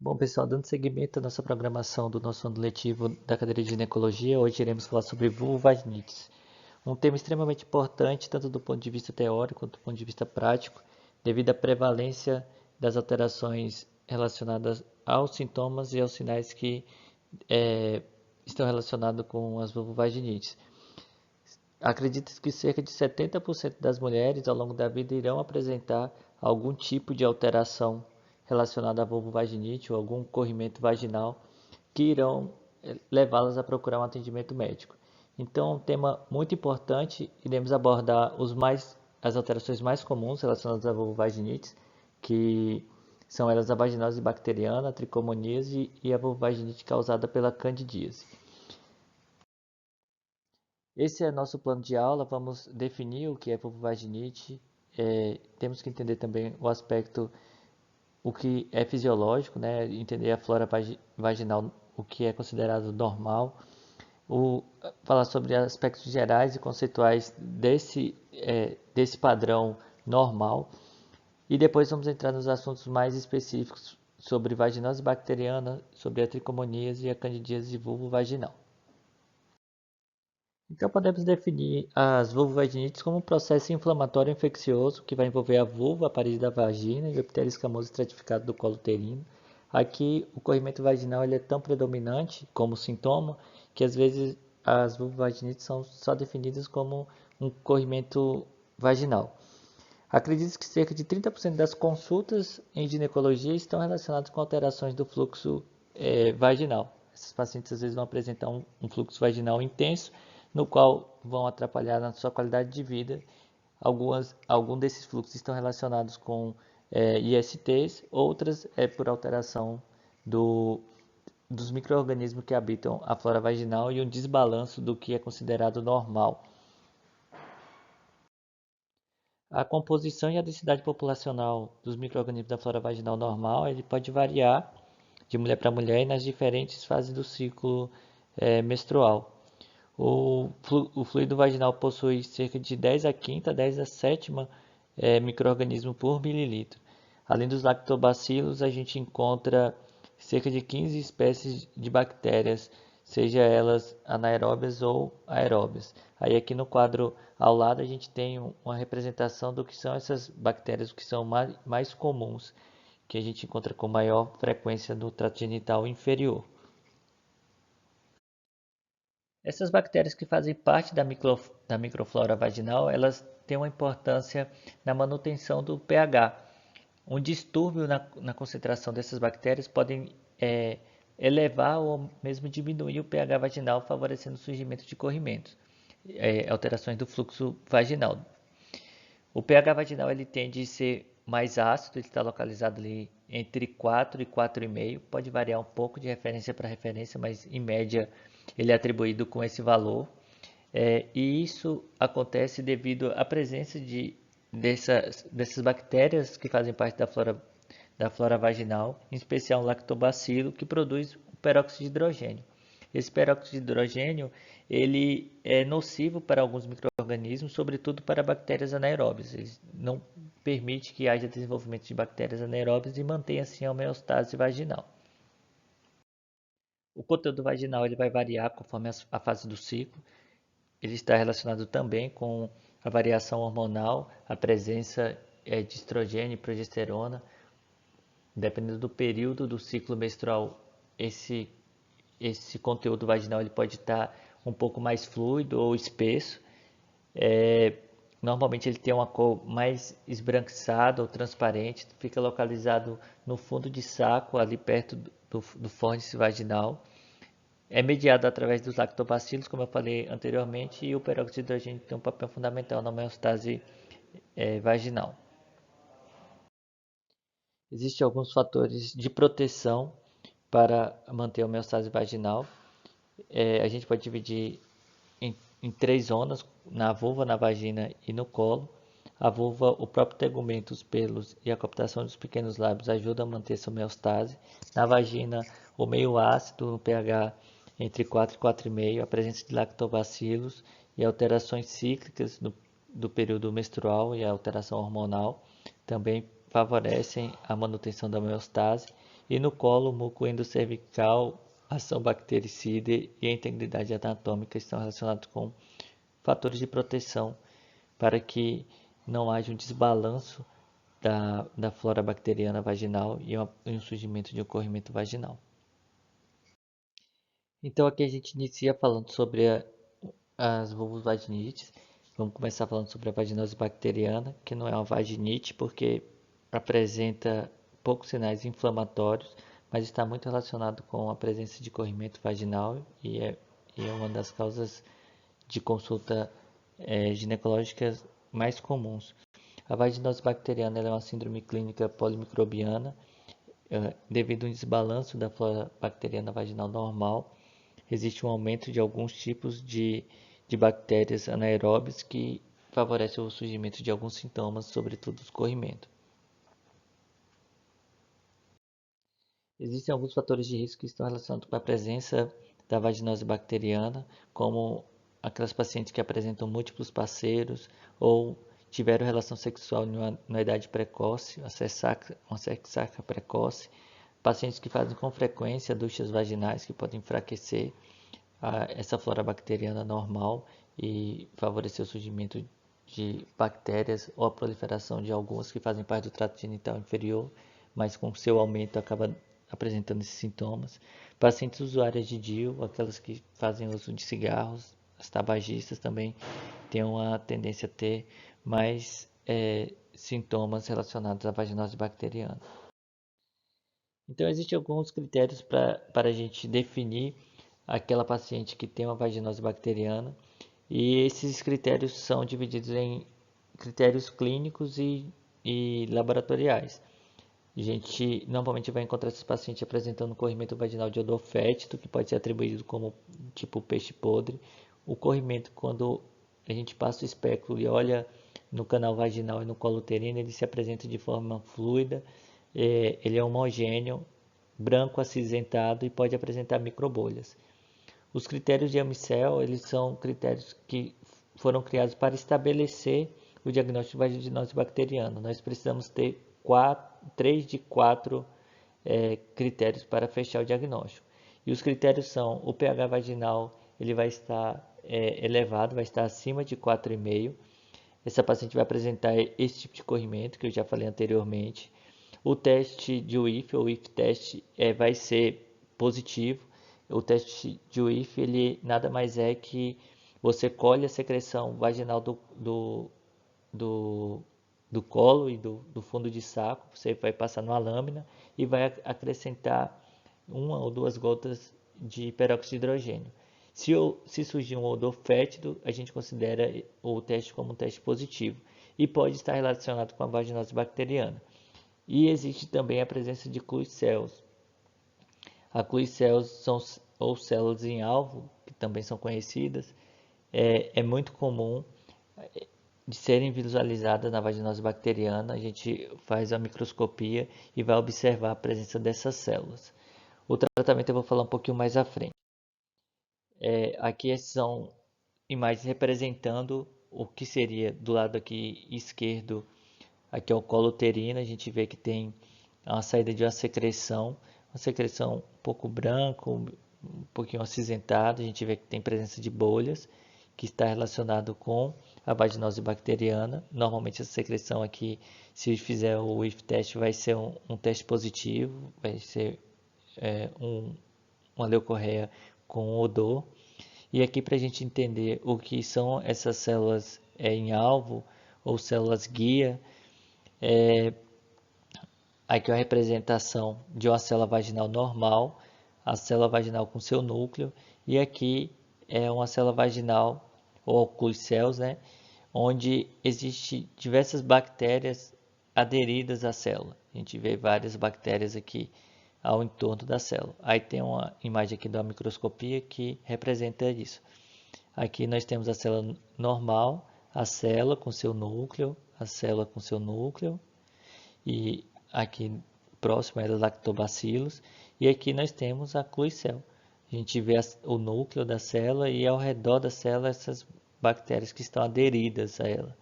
Bom, pessoal, dando seguimento à nossa programação do nosso ano letivo da cadeira de ginecologia, hoje iremos falar sobre vulvovaginites, um tema extremamente importante, tanto do ponto de vista teórico quanto do ponto de vista prático, devido à prevalência das alterações relacionadas aos sintomas e aos sinais que estão relacionados com as vulvovaginites. Acredita-se que cerca de 70% das mulheres ao longo da vida irão apresentar algum tipo de alteração relacionada à vulvovaginite ou algum corrimento vaginal que irão levá-las a procurar um atendimento médico. Então, é um tema muito importante, iremos abordar as alterações mais comuns relacionadas à vulvovaginite, que são elas a vaginose bacteriana, a tricomoníase e a vulvovaginite causada pela candidíase. Esse é nosso plano de aula. Vamos definir o que é vulvovaginite. Temos que entender também o aspecto, o que é fisiológico, né? Entender a flora vaginal, o que é considerado normal. Falar sobre aspectos gerais e conceituais desse padrão normal. E depois vamos entrar nos assuntos mais específicos sobre vaginose bacteriana, sobre a tricomoníase e a candidíase vulvovaginal. Então podemos definir as vulvovaginites como um processo inflamatório infeccioso que vai envolver a vulva, a parede da vagina e o epitélio escamoso estratificado do colo uterino. Aqui o corrimento vaginal ele é tão predominante como sintoma que às vezes as vulvovaginites são só definidas como um corrimento vaginal. Acredita-se que cerca de 30% das consultas em ginecologia estão relacionadas com alterações do fluxo vaginal. Esses pacientes às vezes vão apresentar um fluxo vaginal intenso, no qual vão atrapalhar na sua qualidade de vida. Alguns desses fluxos estão relacionados com ISTs, outras é por alteração dos micro-organismos que habitam a flora vaginal e um desbalanço do que é considerado normal. A composição e a densidade populacional dos micro-organismos da flora vaginal normal ele pode variar de mulher para mulher e nas diferentes fases do ciclo menstrual. O fluido vaginal possui cerca de 10 a quinta, 10 a sétima micro-organismo por mililitro. Além dos lactobacilos, a gente encontra cerca de 15 espécies de bactérias, seja elas anaeróbias ou aeróbias. Aí aqui no quadro ao lado a gente tem uma representação do que são essas bactérias, que são mais comuns, que a gente encontra com maior frequência no trato genital inferior. Essas bactérias que fazem parte da microflora vaginal, elas têm uma importância na manutenção do pH. Um distúrbio na concentração dessas bactérias podem elevar ou mesmo diminuir o pH vaginal, favorecendo o surgimento de corrimentos, alterações do fluxo vaginal. O pH vaginal ele tende a ser mais ácido, ele está localizado ali entre 4 e 4,5, pode variar um pouco de referência para referência, mas em média ele é atribuído com esse valor. E isso acontece devido à presença dessas bactérias que fazem parte da flora vaginal, em especial o lactobacilo, que produz o peróxido de hidrogênio. Esse peróxido de hidrogênio ele é nocivo para alguns micro-organismos, sobretudo para bactérias anaeróbias. Ele não permite que haja desenvolvimento de bactérias anaeróbias e mantém assim a homeostase vaginal. O conteúdo vaginal ele vai variar conforme a fase do ciclo. Ele está relacionado também com a variação hormonal, a presença de estrogênio e progesterona. Dependendo do período do ciclo menstrual, esse conteúdo vaginal ele pode estar um pouco mais fluido ou espesso. Normalmente ele tem uma cor mais esbranquiçada ou transparente, fica localizado no fundo de saco, ali perto do fórnice vaginal. É mediado através dos lactobacilos, como eu falei anteriormente, e o peróxido de hidrogênio tem um papel fundamental na homeostase vaginal. Existem alguns fatores de proteção para manter a homeostase vaginal. A gente pode dividir em três zonas, na vulva, na vagina e no colo. A vulva, o próprio tegumento, os pelos e a coaptação dos pequenos lábios ajudam a manter essa homeostase. Na vagina, o meio ácido, no pH entre 4 e 4,5, a presença de lactobacilos e alterações cíclicas do período menstrual e a alteração hormonal também favorecem a manutenção da homeostase, e no colo, o muco endocervical, a ação bactericida e a integridade anatômica estão relacionados com fatores de proteção para que não haja um desbalanço da flora bacteriana vaginal e um surgimento de um corrimento vaginal. Então aqui a gente inicia falando sobre as vulvovaginites. Vamos começar falando sobre a vaginose bacteriana, que não é uma vaginite porque apresenta poucos sinais inflamatórios, mas está muito relacionado com a presença de corrimento vaginal e é uma das causas de consulta ginecológica mais comuns. A vaginose bacteriana é uma síndrome clínica polimicrobiana devido a um desbalanço da flora bacteriana vaginal normal. Existe um aumento de alguns tipos de bactérias anaeróbias que favorecem o surgimento de alguns sintomas, sobretudo o escorrimento. Existem alguns fatores de risco que estão relacionados com a presença da vaginose bacteriana, como aquelas pacientes que apresentam múltiplos parceiros ou tiveram relação sexual numa idade precoce, uma sexarca precoce, pacientes que fazem com frequência duchas vaginais que podem enfraquecer essa flora bacteriana normal e favorecer o surgimento de bactérias ou a proliferação de algumas que fazem parte do trato genital inferior, mas com seu aumento acaba apresentando esses sintomas. Pacientes usuárias de DIU, aquelas que fazem uso de cigarros, as tabagistas também têm uma tendência a ter mais sintomas relacionados à vaginose bacteriana. Então, existem alguns critérios para a gente definir aquela paciente que tem uma vaginose bacteriana, e esses critérios são divididos em critérios clínicos e laboratoriais. A gente normalmente vai encontrar esses pacientes apresentando corrimento vaginal de odor fétido, que pode ser atribuído como tipo peixe podre. O corrimento, quando a gente passa o espéculo e olha no canal vaginal e no colo uterino, ele se apresenta de forma fluida, ele é homogêneo, branco acinzentado e pode apresentar microbolhas. Os critérios de Amisel, eles são critérios que foram criados para estabelecer o diagnóstico de vaginose bacteriana. Nós precisamos ter 3 de 4 critérios para fechar o diagnóstico. E os critérios são: o pH vaginal ele vai estar elevado, vai estar acima de 4,5. Essa paciente vai apresentar esse tipo de corrimento que eu já falei anteriormente. O teste de WIF, ou WIF teste, vai ser positivo. O teste de WIF, ele nada mais é que você colhe a secreção vaginal do colo e do fundo de saco, você vai passar numa lâmina e vai acrescentar 1 ou 2 gotas de peróxido de hidrogênio. Se surgir um odor fétido, a gente considera o teste como um teste positivo e pode estar relacionado com a vaginose bacteriana. E existe também a presença de Clue cells. A Clue cells são ou células em alvo, que também são conhecidas, é muito comum de serem visualizadas na vaginose bacteriana. A gente faz a microscopia e vai observar a presença dessas células. O tratamento eu vou falar um pouquinho mais à frente. Aqui são imagens representando o que seria do lado aqui esquerdo. Aqui é o colo uterino, a gente vê que tem a saída de uma secreção um pouco branca, um pouquinho acinzentada. A gente vê que tem presença de bolhas, que está relacionado com a vaginose bacteriana. Normalmente essa secreção aqui, se fizer o WIF teste, vai ser um teste positivo, vai ser uma leucorreia com odor. E aqui para a gente entender o que são essas células em alvo ou células guia, aqui é a representação de uma célula vaginal normal, a célula vaginal com seu núcleo, e aqui é uma célula vaginal ou Clue cells, né, onde existem diversas bactérias aderidas à célula. A gente vê várias bactérias aqui ao entorno da célula. Aí tem uma imagem aqui da microscopia que representa isso. Aqui nós temos a célula normal, a célula com seu núcleo, a célula com seu núcleo, e aqui próximo é lactobacillus, e aqui nós temos a Clue cell. A gente vê o núcleo da célula e ao redor da célula essas bactérias que estão aderidas a ela.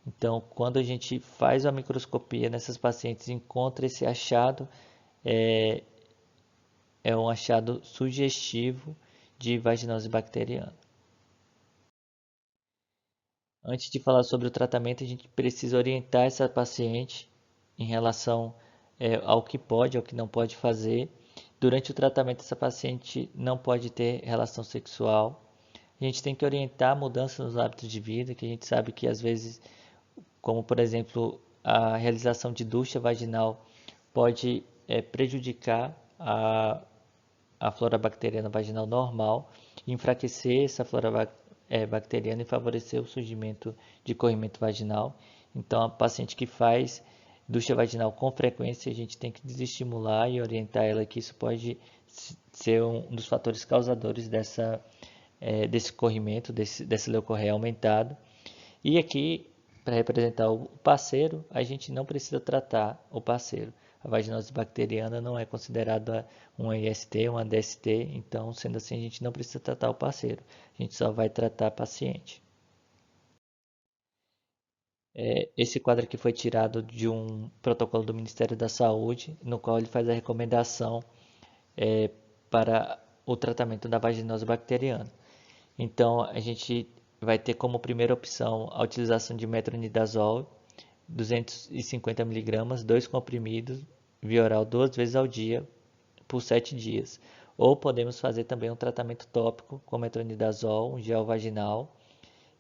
Então, quando a gente faz uma microscopia nessas pacientes e encontra esse achado, é, é um achado sugestivo de vaginose bacteriana. Antes de falar sobre o tratamento, a gente precisa orientar essa paciente em relação ao que pode, ao que não pode fazer. Durante o tratamento, essa paciente não pode ter relação sexual. A gente tem que orientar mudanças nos hábitos de vida, que a gente sabe que às vezes, como por exemplo, a realização de ducha vaginal pode prejudicar a flora bacteriana vaginal normal, enfraquecer essa flora bacteriana e favorecer o surgimento de corrimento vaginal. Então, a paciente que faz ducha vaginal com frequência, a gente tem que desestimular e orientar ela que isso pode ser um dos fatores causadores desse corrimento, desse leucorreia aumentado. E aqui, para representar o parceiro, a gente não precisa tratar o parceiro. A vaginose bacteriana não é considerada um IST, uma DST, então, sendo assim, a gente não precisa tratar o parceiro. A gente só vai tratar a paciente. Esse quadro aqui foi tirado de um protocolo do Ministério da Saúde, no qual ele faz a recomendação para o tratamento da vaginose bacteriana. Então, a gente vai ter como primeira opção a utilização de metronidazol, 250 mg, 2 comprimidos, via oral 2 vezes ao dia, por 7 dias. Ou podemos fazer também um tratamento tópico com metronidazol, um gel vaginal.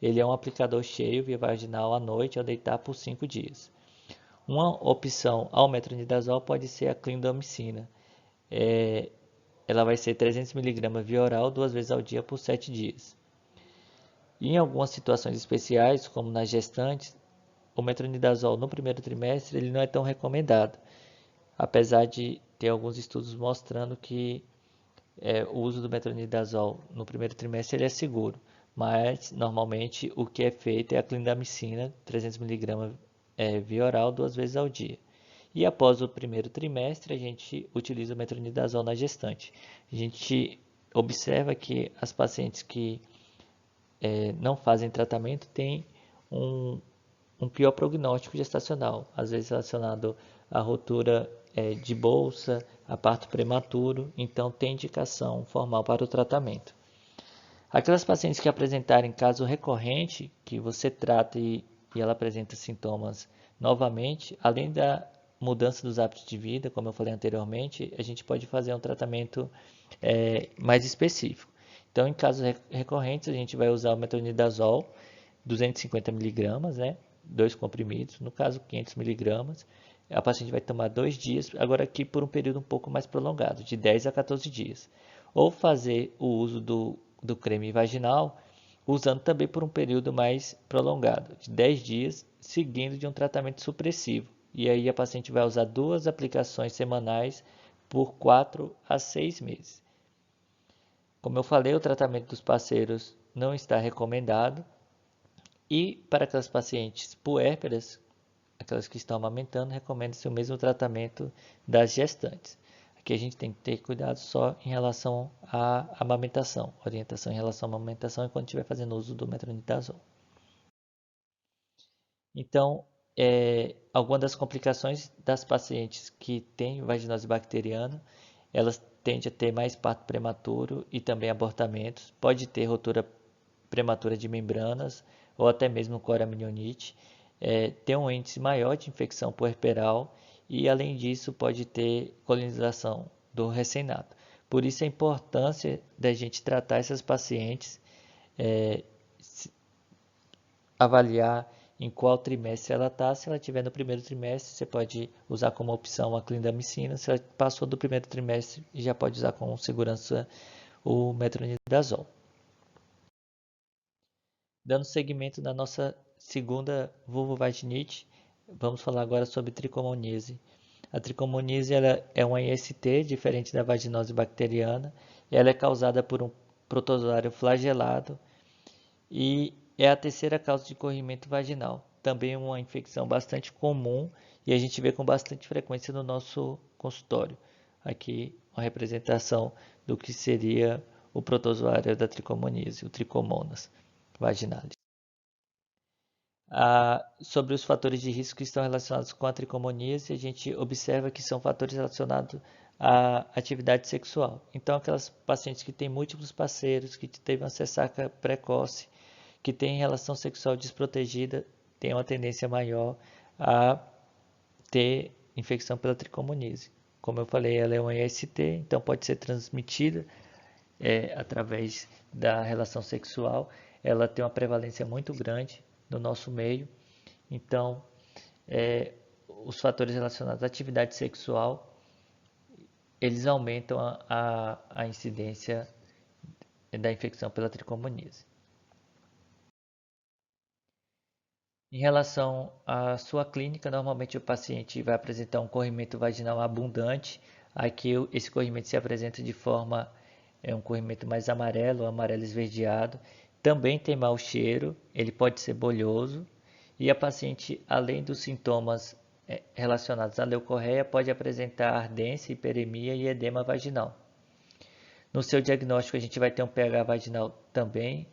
Ele é um aplicador cheio via vaginal à noite ao deitar por 5 dias. Uma opção ao metronidazol pode ser a clindamicina. Ela vai ser 300 mg via oral 2 vezes ao dia por 7 dias. E em algumas situações especiais, como nas gestantes, o metronidazol no primeiro trimestre ele não é tão recomendado, apesar de ter alguns estudos mostrando que o uso do metronidazol no primeiro trimestre ele é seguro, mas normalmente o que é feito é a clindamicina, 300 mg via oral 2 vezes ao dia. E após o primeiro trimestre, a gente utiliza o metronidazol na gestante. A gente observa que as pacientes que não fazem tratamento têm um pior prognóstico gestacional, às vezes relacionado à ruptura de bolsa, a parto prematuro, então tem indicação formal para o tratamento. Aquelas pacientes que apresentarem caso recorrente, que você trata e ela apresenta sintomas novamente, além da mudança dos hábitos de vida, como eu falei anteriormente, a gente pode fazer um tratamento mais específico. Então, em casos recorrentes, a gente vai usar o metronidazol, 250 mg, né? 2 comprimidos, no caso 500 mg. A paciente vai tomar 2 dias, agora aqui por um período um pouco mais prolongado, de 10 a 14 dias. Ou fazer o uso do creme vaginal, usando também por um período mais prolongado, de 10 dias, seguindo de um tratamento supressivo. E aí a paciente vai usar 2 aplicações semanais por 4 a 6 meses. Como eu falei, o tratamento dos parceiros não está recomendado. E para aquelas pacientes puérperas, aquelas que estão amamentando, recomenda-se o mesmo tratamento das gestantes. Aqui a gente tem que ter cuidado só em relação à amamentação, orientação em relação à amamentação e quando estiver fazendo uso do metronidazol. Então, algumas das complicações das pacientes que têm vaginose bacteriana, elas tendem a ter mais parto prematuro e também abortamentos. Pode ter rotura prematura de membranas ou até mesmo coramionite. Tem um índice maior de infecção puerperal e, além disso, pode ter colonização do recém-nato. Por isso, a importância da gente tratar essas pacientes, avaliar em qual trimestre ela está. Se ela estiver no primeiro trimestre, você pode usar como opção a clindamicina. Se ela passou do primeiro trimestre, já pode usar com segurança o metronidazol. Dando seguimento na nossa segunda vulvovaginite, vamos falar agora sobre tricomoníase. A tricomoníase ela é uma IST diferente da vaginose bacteriana. Ela é causada por um protozoário flagelado e é a terceira causa de corrimento vaginal. Também uma infecção bastante comum e a gente vê com bastante frequência no nosso consultório. Aqui uma representação do que seria o protozoário da tricomoníase, o Trichomonas vaginalis. Sobre os fatores de risco que estão relacionados com a tricomoníase, a gente observa que são fatores relacionados à atividade sexual. Então, aquelas pacientes que têm múltiplos parceiros, que teve uma ressaca precoce, que têm relação sexual desprotegida, têm uma tendência maior a ter infecção pela tricomoníase. Como eu falei, ela é uma IST, então pode ser transmitida através da relação sexual. Ela tem uma prevalência muito grande no nosso meio. Então, é, os fatores relacionados à atividade sexual, eles aumentam a incidência da infecção pela tricomoníase. Em relação à sua clínica, normalmente o paciente vai apresentar um corrimento vaginal abundante. Aqui esse corrimento se apresenta de forma, um corrimento mais amarelo, amarelo esverdeado. Também tem mau cheiro, ele pode ser bolhoso. E a paciente, além dos sintomas relacionados à leucorreia, pode apresentar ardência, hiperemia e edema vaginal. No seu diagnóstico, a gente vai ter um pH vaginal também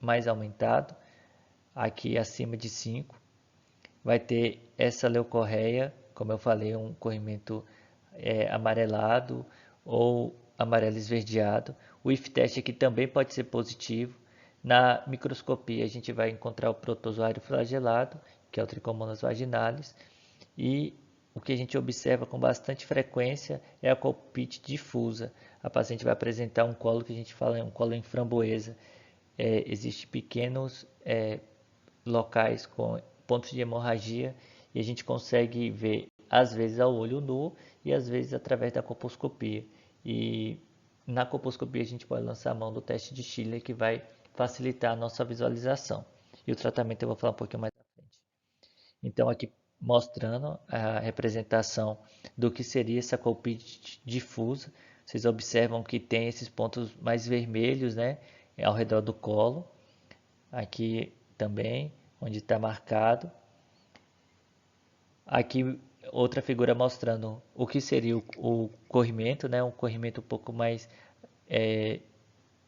mais aumentado, aqui acima de 5. Vai ter essa leucorreia, como eu falei, um corrimento amarelado ou amarelo esverdeado. O IF teste aqui também pode ser positivo. Na microscopia a gente vai encontrar o protozoário flagelado, que é o Trichomonas vaginalis, e o que a gente observa com bastante frequência é a colpite difusa. A paciente vai apresentar um colo que a gente fala um colo em framboesa. Existem pequenos locais com pontos de hemorragia e a gente consegue ver às vezes ao olho nu e às vezes através da colposcopia. E na colposcopia a gente pode lançar a mão do teste de Schiller que vai facilitar a nossa visualização. E o tratamento eu vou falar um pouquinho mais à frente. Então aqui mostrando a representação do que seria essa colpite difusa. Vocês observam que tem esses pontos mais vermelhos, né, ao redor do colo. Aqui também, onde está marcado. Aqui outra figura mostrando o que seria o corrimento, né? Um corrimento um pouco mais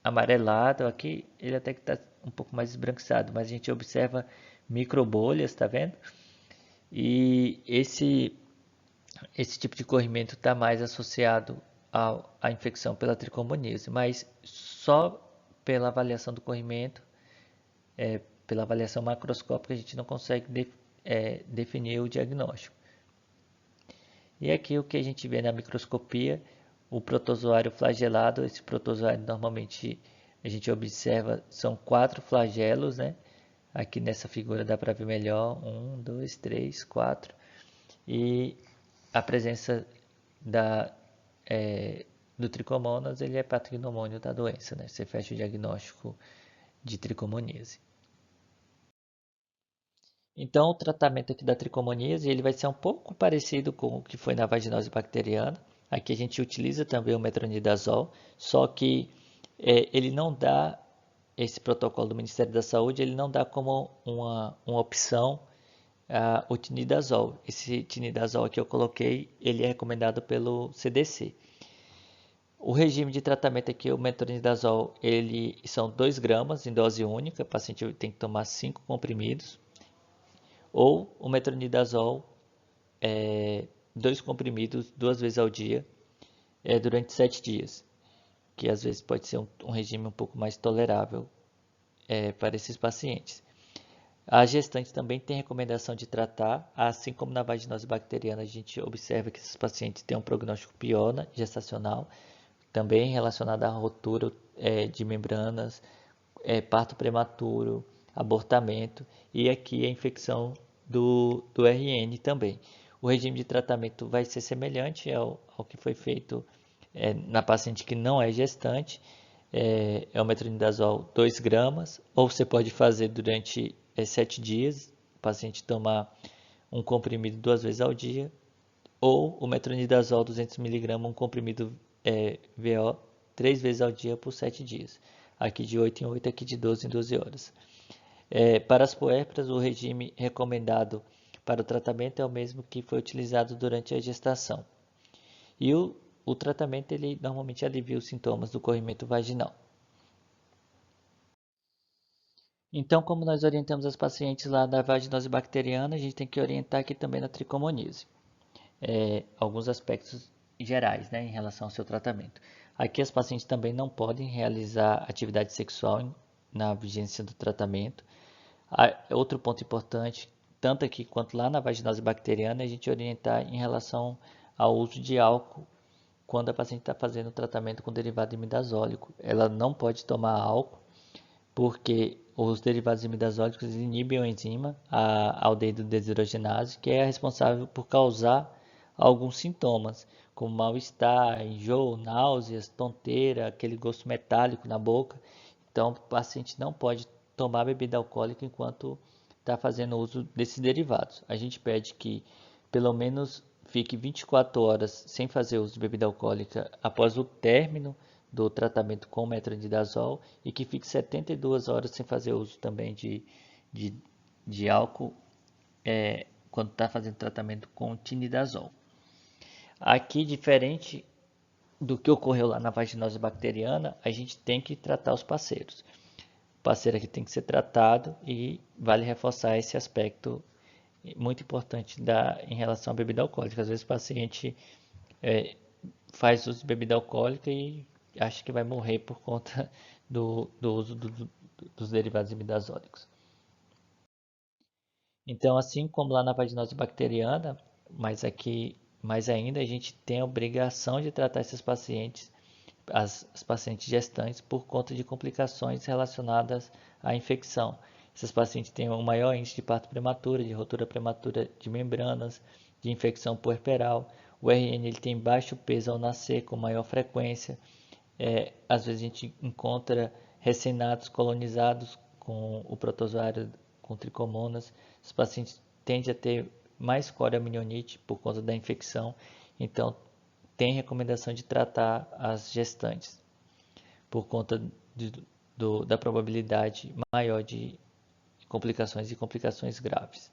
amarelado. Aqui ele até que está um pouco mais esbranquiçado, mas a gente observa microbolhas, tá vendo? E esse tipo de corrimento está mais associado à infecção pela tricomoníase, mas só pela avaliação do corrimento, pela avaliação macroscópica, a gente não consegue definir o diagnóstico. E aqui o que a gente vê na microscopia, o protozoário flagelado. Esse protozoário normalmente a gente observa, são 4 flagelos, né? Aqui nessa figura dá para ver melhor, 1, 2, 3, 4. E a presença do tricomonas, ele é patognomônio da doença, né? Você fecha o diagnóstico de tricomoníase. Então, o tratamento aqui da tricomoníase, ele vai ser um pouco parecido com o que foi na vaginose bacteriana. Aqui a gente utiliza também o metronidazol, só que ele não dá, esse protocolo do Ministério da Saúde, ele não dá como uma opção o tinidazol. Esse tinidazol que eu coloquei, ele é recomendado pelo CDC. O regime de tratamento aqui, o metronidazol, ele são 2 gramas em dose única, o paciente tem que tomar 5 comprimidos. Ou o metronidazol, 2 comprimidos 2 vezes ao dia, durante 7 dias, que às vezes pode ser um regime um pouco mais tolerável para esses pacientes. A gestante também tem recomendação de tratar, assim como na vaginose bacteriana a gente observa que esses pacientes têm um prognóstico pior gestacional, também relacionado à rotura de membranas, parto prematuro, abortamento e aqui a infecção do RN também. O regime de tratamento vai ser semelhante ao que foi feito na paciente que não é gestante. É o metronidazol 2 gramas, ou você pode fazer durante 7 dias, o paciente tomar um comprimido 2 vezes ao dia, ou o metronidazol 200 mg, um comprimido VO 3 vezes ao dia por 7 dias. Aqui de 8 em 8, aqui de 12 em 12 horas. Para as puérperas, o regime recomendado para o tratamento é o mesmo que foi utilizado durante a gestação. E o tratamento ele normalmente alivia os sintomas do corrimento vaginal. Então, como nós orientamos as pacientes lá da vaginose bacteriana, a gente tem que orientar aqui também na tricomoníase. Alguns aspectos gerais, né, em relação ao seu tratamento. Aqui as pacientes também não podem realizar atividade sexual na vigência do tratamento. Outro ponto importante, tanto aqui quanto lá na vaginose bacteriana, é a gente orientar em relação ao uso de álcool quando a paciente está fazendo o tratamento com derivado imidazólico. Ela não pode tomar álcool porque os derivados imidazólicos inibem a enzima, a aldeído deshidrogenase, que é responsável por causar alguns sintomas, como mal-estar, enjoo, náuseas, tonteira, aquele gosto metálico na boca. Então, o paciente não pode tomar bebida alcoólica enquanto está fazendo uso desses derivados. A gente pede que pelo menos fique 24 horas sem fazer uso de bebida alcoólica após o término do tratamento com metronidazol e que fique 72 horas sem fazer uso também de, de álcool quando está fazendo tratamento com tinidazol. Aqui, diferente do que ocorreu lá na vaginose bacteriana, a gente tem que tratar os parceiros. O parceiro aqui tem que ser tratado e vale reforçar esse aspecto muito importante em relação à bebida alcoólica. Às vezes o paciente faz uso de bebida alcoólica e acha que vai morrer por conta do uso dos derivados imidazólicos. Então, assim como lá na vaginose bacteriana, mas aqui mais ainda, a gente tem a obrigação de tratar esses pacientes, as pacientes gestantes, por conta de complicações relacionadas à infecção. Esses pacientes têm um maior índice de parto prematuro, de rotura prematura de membranas, de infecção puerperal. O RN ele tem baixo peso ao nascer, com maior frequência. Às vezes a gente encontra recém-natos colonizados com o protozoário com tricomonas. Os pacientes tendem a ter mais corioamnionites por conta da infecção. Então, tem recomendação de tratar as gestantes por conta da probabilidade maior de complicações e complicações graves.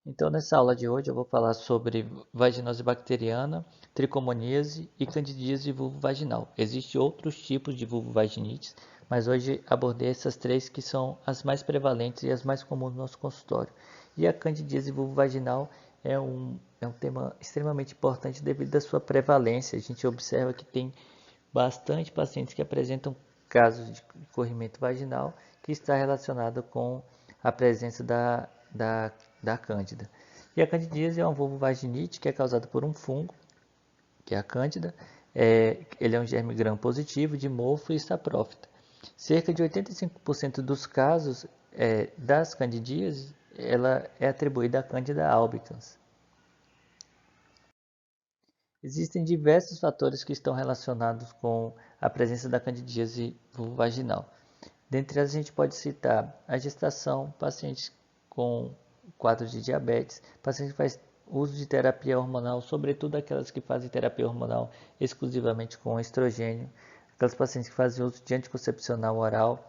Então, nessa aula de hoje, eu vou falar sobre vaginose bacteriana, tricomoníase e candidíase vulvovaginal. Existem outros tipos de vulvovaginites, mas hoje abordei essas três que são as mais prevalentes e as mais comuns no nosso consultório. E a candidíase vulvovaginal é um tema extremamente importante devido à sua prevalência. A gente observa que tem bastante pacientes que apresentam casos de corrimento vaginal que está relacionado com a presença da cândida. E a candidíase é uma vulvovaginite que é causada por um fungo, que é a cândida. Ele é um germe gram positivo de mofo e saprófita. Cerca de 85% dos casos das candidíases ela é atribuída à Candida albicans. Existem diversos fatores que estão relacionados com a presença da candidíase vulvovaginal. Dentre elas, a gente pode citar a gestação, pacientes com quadro de diabetes, pacientes que fazem uso de terapia hormonal, sobretudo aquelas que fazem terapia hormonal exclusivamente com estrogênio, aquelas pacientes que fazem uso de anticoncepcional oral,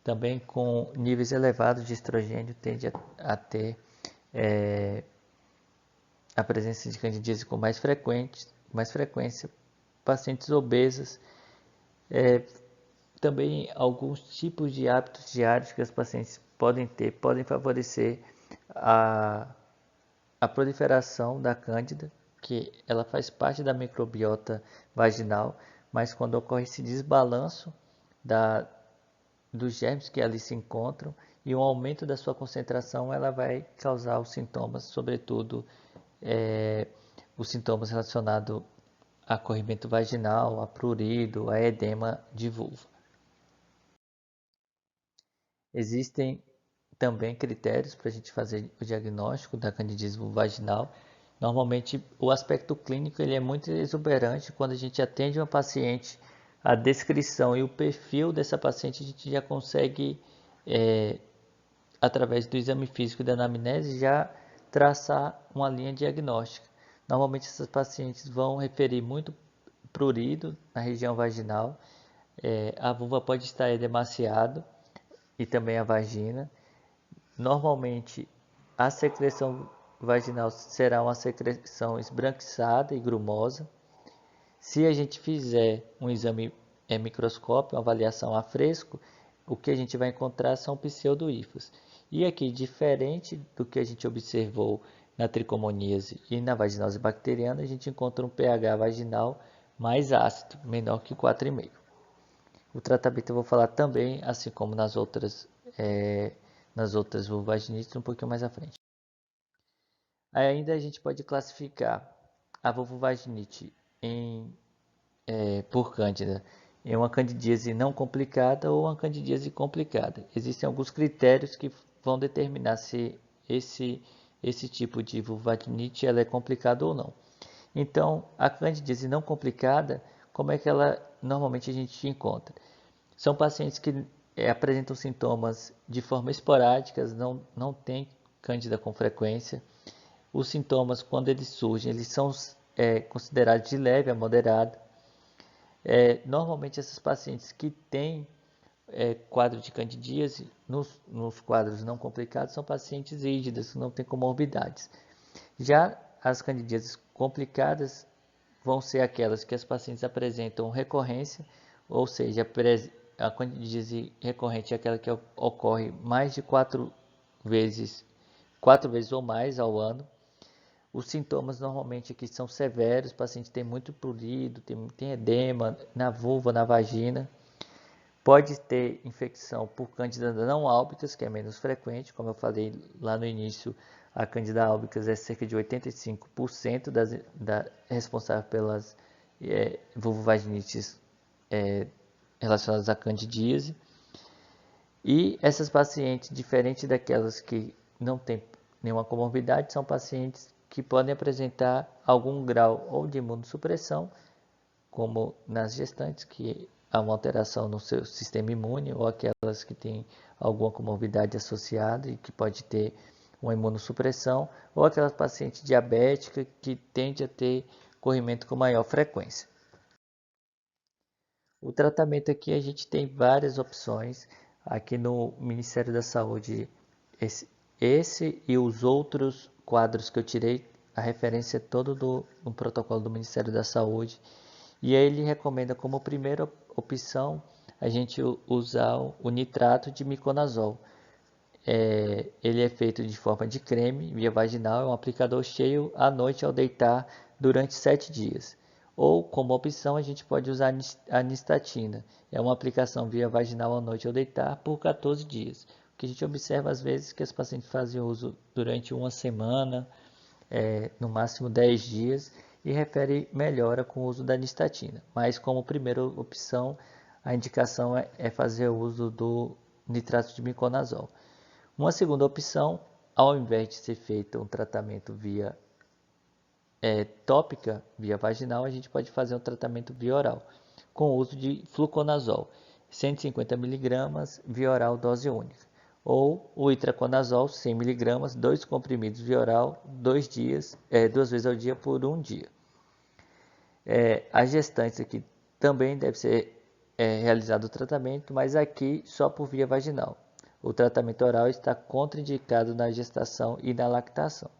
também com níveis elevados de estrogênio, tende a ter a presença de candidíase com mais frequência, pacientes obesas, também alguns tipos de hábitos diários que as pacientes podem ter, podem favorecer a, a proliferação da cândida, que ela faz parte da microbiota vaginal, mas quando ocorre esse desbalanço dos germes que ali se encontram e um aumento da sua concentração, ela vai causar os sintomas, sobretudo os sintomas relacionados a corrimento vaginal, a prurido, a edema de vulva. Existem também critérios para a gente fazer o diagnóstico da candidíase vulvovaginal. Normalmente, o aspecto clínico ele é muito exuberante. Quando a gente atende uma paciente, a descrição e o perfil dessa paciente a gente já consegue, através do exame físico e da anamnese, já traçar uma linha diagnóstica. Normalmente, essas pacientes vão referir muito prurido na região vaginal. A vulva pode estar edemaciado e também a vagina. Normalmente, a secreção vaginal será uma secreção esbranquiçada e grumosa. Se a gente fizer um exame microscópio, uma avaliação a fresco, o que a gente vai encontrar são pseudo-hifos. E aqui, diferente do que a gente observou na tricomoníase e na vaginose bacteriana, a gente encontra um pH vaginal mais ácido, menor que 4,5. O tratamento eu vou falar também, assim como nas outras vulvovaginites, um pouquinho mais à frente. Ainda a gente pode classificar a vulvovaginite por cândida em uma candidíase não complicada ou uma candidíase complicada. Existem alguns critérios que vão determinar se esse tipo de vulvovaginite ela é complicada ou não. Então, a candidíase não complicada, como é que ela normalmente a gente encontra? São pacientes que apresentam sintomas de forma esporádica, não tem cândida com frequência. Os sintomas, quando eles surgem, eles são considerados de leve a moderado. Normalmente, esses pacientes que têm quadro de candidíase, nos quadros não complicados, são pacientes rígidas, que não têm comorbidades. Já as candidíases complicadas vão ser aquelas que as pacientes apresentam recorrência, ou seja, a candidíase recorrente é aquela que ocorre mais de 4 vezes ou mais ao ano. Os sintomas normalmente aqui são severos, o paciente tem muito prurido, tem edema na vulva, na vagina. Pode ter infecção por Candida não albicans, que é menos frequente, como eu falei lá no início, a Candida albicans é cerca de 85% responsável pelas vulvovaginites relacionadas à candidíase. E essas pacientes, diferente daquelas que não têm nenhuma comorbidade, são pacientes que podem apresentar algum grau ou de imunossupressão, como nas gestantes, que há uma alteração no seu sistema imune, ou aquelas que têm alguma comorbidade associada e que pode ter uma imunossupressão, ou aquelas pacientes diabéticas que tende a ter corrimento com maior frequência. O tratamento aqui a gente tem várias opções. Aqui no Ministério da Saúde, esse e os outros quadros que eu tirei, a referência é todo do protocolo do Ministério da Saúde. E aí ele recomenda como primeira opção a gente usar o nitrato de miconazol. Ele é feito de forma de creme, via vaginal, é um aplicador cheio à noite ao deitar durante 7 dias. Ou, como opção, a gente pode usar a nistatina. É uma aplicação via vaginal à noite ao deitar por 14 dias. O que a gente observa às vezes que os pacientes fazem uso durante uma semana, no máximo 10 dias, e refere melhora com o uso da nistatina. Mas como primeira opção, a indicação é fazer o uso do nitrato de miconazol. Uma segunda opção, ao invés de ser feito um tratamento via tópica, via vaginal, a gente pode fazer um tratamento via oral, com o uso de fluconazol, 150 mg via oral dose única, ou o itraconazol, 100 mg, 2 comprimidos via oral, 2 vezes ao dia por 1 dia. As gestantes aqui também deve ser realizado o tratamento, mas aqui só por via vaginal. O tratamento oral está contraindicado na gestação e na lactação.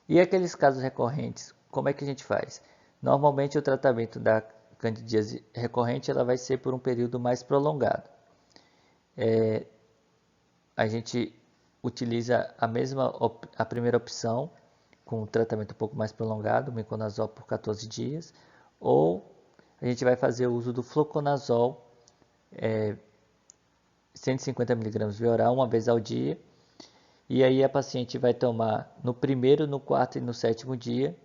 E aqueles casos recorrentes, como é que a gente faz? Normalmente o tratamento da candidíase recorrente ela vai ser por um período mais prolongado. A gente utiliza a primeira opção, com um tratamento um pouco mais prolongado, miconazol por 14 dias, ou a gente vai fazer o uso do fluconazol, 150 mg via oral, uma vez ao dia, e aí a paciente vai tomar no primeiro, no quarto e no sétimo dia,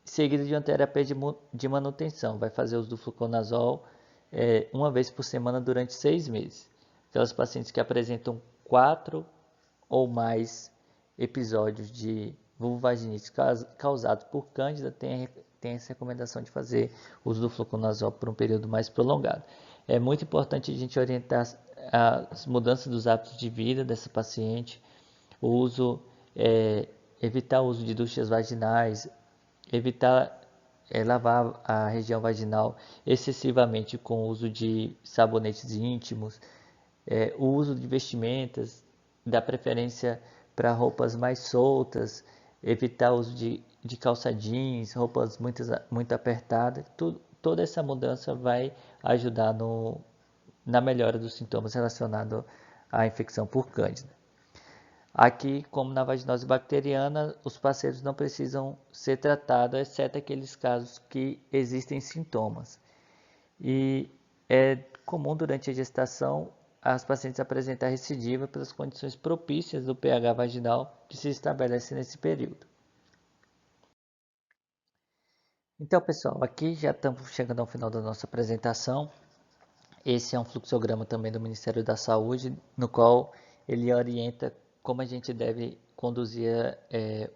seguido de uma terapia de manutenção. Vai fazer uso do fluconazol uma vez por semana durante 6 meses. Aquelas pacientes que apresentam 4 ou mais episódios de vulvovaginite causados por cândida tem essa recomendação de fazer uso do fluconazol por um período mais prolongado. É muito importante a gente orientar as mudanças dos hábitos de vida dessa paciente, evitar o uso de duchas vaginais, evitar lavar a região vaginal excessivamente com o uso de sabonetes íntimos, o uso de vestimentas, dar preferência para roupas mais soltas, evitar o uso de calça jeans, roupas muito apertadas. Toda essa mudança vai ajudar na melhora dos sintomas relacionados à infecção por Cândida. Aqui, como na vaginose bacteriana, os parceiros não precisam ser tratados, exceto aqueles casos que existem sintomas. E é comum durante a gestação as pacientes apresentar recidiva pelas condições propícias do pH vaginal que se estabelece nesse período. Então, pessoal, aqui já estamos chegando ao final da nossa apresentação. Esse é um fluxograma também do Ministério da Saúde, no qual ele orienta como a gente deve conduzir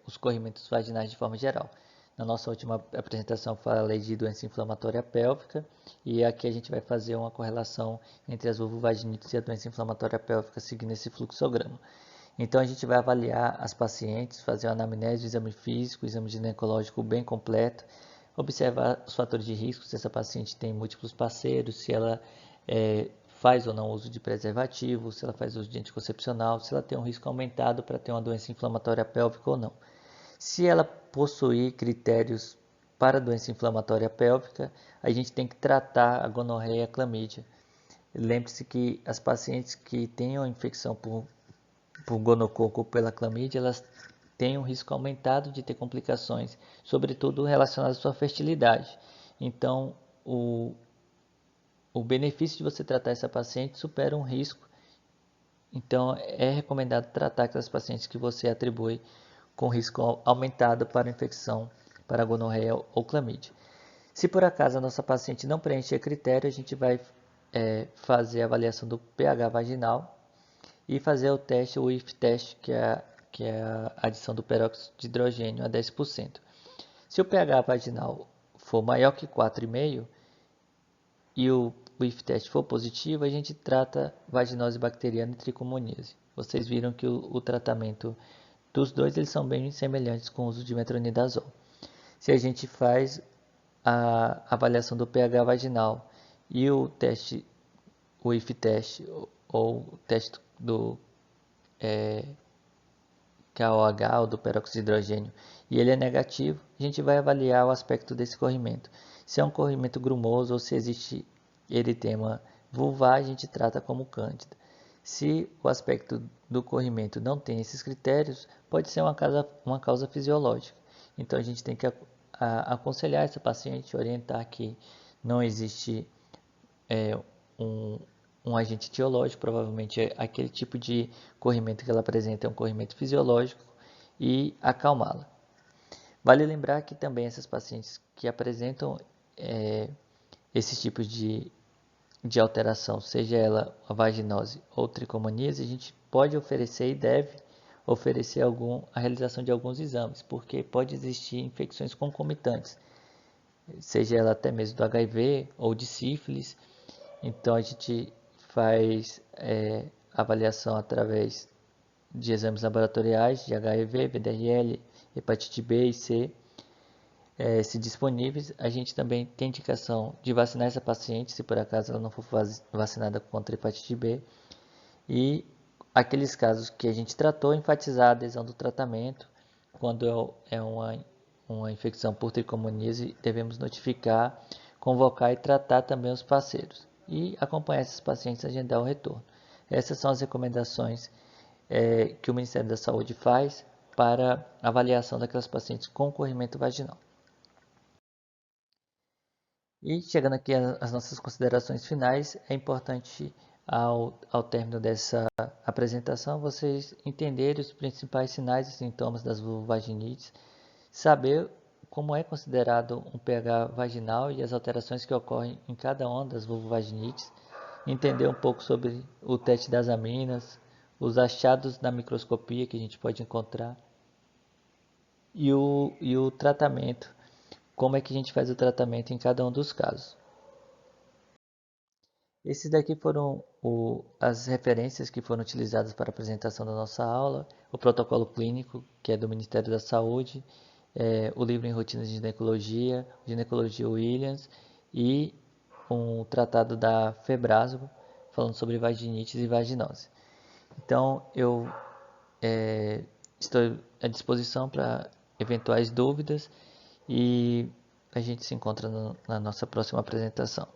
os corrimentos vaginais de forma geral. Na nossa última apresentação falei de doença inflamatória pélvica e aqui a gente vai fazer uma correlação entre as vulvovaginites e a doença inflamatória pélvica seguindo esse fluxograma. Então a gente vai avaliar as pacientes, fazer uma anamnese, exame físico, exame ginecológico bem completo, observar os fatores de risco, se essa paciente tem múltiplos parceiros, se ela faz ou não uso de preservativo, se ela faz uso de anticoncepcional, se ela tem um risco aumentado para ter uma doença inflamatória pélvica ou não. Se ela possuir critérios para doença inflamatória pélvica, a gente tem que tratar a gonorreia e a clamídia. Lembre-se que as pacientes que tenham infecção por gonococo ou pela clamídia, elas têm um risco aumentado de ter complicações, sobretudo relacionadas à sua fertilidade. Então, o benefício de você tratar essa paciente supera um risco. Então, é recomendado tratar aquelas pacientes que você atribui com risco aumentado para infecção para gonorreia ou clamídia. Se por acaso a nossa paciente não preencher critério, a gente vai fazer a avaliação do pH vaginal e fazer o teste, o IF teste, que é a adição do peróxido de hidrogênio a 10%. Se o pH vaginal for maior que 4,5 e o IF teste for positivo, a gente trata vaginose bacteriana e tricomoníase. Vocês viram que o tratamento dos dois eles são bem semelhantes com o uso de metronidazol. Se a gente faz a avaliação do pH vaginal e o teste, o IF teste ou o teste do KOH ou do peróxido de hidrogênio e ele é negativo, a gente vai avaliar o aspecto desse corrimento. Se é um corrimento grumoso ou se existe eritema vulvar, a gente trata como cândida. Se o aspecto do corrimento não tem esses critérios, pode ser uma causa fisiológica. Então a gente tem que aconselhar essa paciente, orientar que não existe um agente etiológico, provavelmente aquele tipo de corrimento que ela apresenta é um corrimento fisiológico, e acalmá-la. Vale lembrar que também essas pacientes que apresentam esses tipos de alteração, seja ela a vaginose ou tricomoníase, a gente pode oferecer e deve oferecer a realização de alguns exames, porque pode existir infecções concomitantes, seja ela até mesmo do HIV ou de sífilis. Então a gente faz avaliação através de exames laboratoriais de HIV, VDRL, hepatite B e C. Se disponíveis, a gente também tem indicação de vacinar essa paciente, se por acaso ela não for vacinada contra hepatite B. E aqueles casos que a gente tratou, enfatizar a adesão do tratamento. Quando é uma infecção por tricomoníase, devemos notificar, convocar e tratar também os parceiros. E acompanhar esses pacientes e agendar o retorno. Essas são as recomendações que o Ministério da Saúde faz para avaliação daquelas pacientes com corrimento vaginal. E chegando aqui às nossas considerações finais, é importante ao término dessa apresentação vocês entenderem os principais sinais e sintomas das vulvovaginites, saber como é considerado um pH vaginal e as alterações que ocorrem em cada uma das vulvovaginites, entender um pouco sobre o teste das aminas, os achados na microscopia que a gente pode encontrar e o tratamento, como é que a gente faz o tratamento em cada um dos casos. Esses daqui foram as referências que foram utilizadas para a apresentação da nossa aula, o protocolo clínico, que é do Ministério da Saúde, o livro em rotinas de ginecologia, Ginecologia Williams e um tratado da Febraso, falando sobre vaginites e vaginose. Então, eu estou à disposição para eventuais dúvidas e a gente se encontra na nossa próxima apresentação.